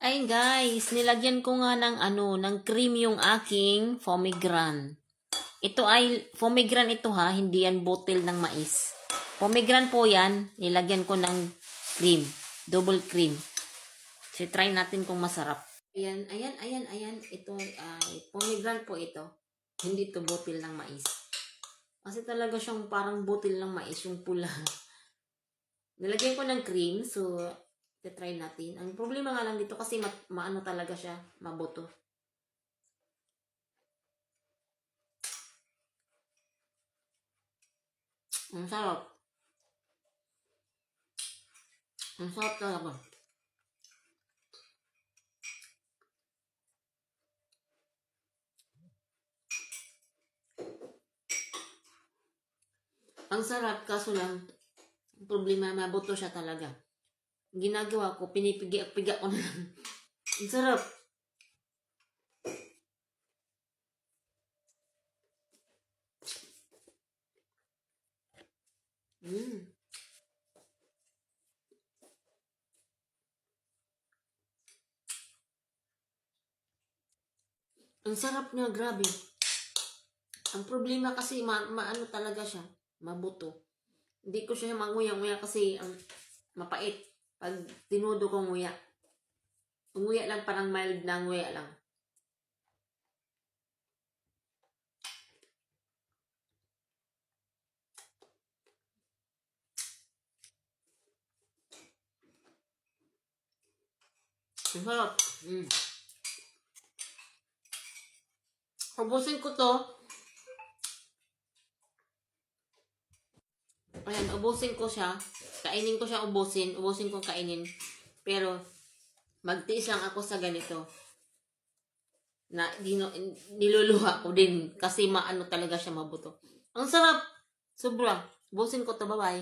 Ayun guys, nilagyan ko nga ng cream yung aking pomegranate. Ito ay pomegranate ito ha, hindi yan bottle ng mais. Pomegranate po yan, nilagyan ko ng cream, double cream. So try natin kung masarap. Ayan. Ito ay pomegranate po ito. Hindi to bottle ng mais. Kasi talaga siyang parang bottle ng mais yung pula. Nilagyan ko ng cream, so try natin. Ang problema nga lang dito kasi maano talaga siya, mabuto. Ang sarap. Ang sarap talaga. Ang sarap, kaso lang, ang problema, mabuto siya talaga. Ginagawa ko, pinipiga-piga ko na lang. Ang sarap. Ang sarap niya, grabe. Ang problema kasi, maano talaga siya, mabuto. Hindi ko siya manguya-nguya kasi ang mapait. Pag tinudo ko nguya. Nguya lang, parang mild na nguya lang. Ang sarap. Ubusin ko to. Ayan, ubusin ko siya. Kainin ko siya ubusin. Ubusin ko kainin. Pero, magtiis lang ako sa ganito. Na niluluha ko din. Kasi maano talaga siya mabuto. Ang sarap. Sobra. Ubusin ko to. Bye-bye.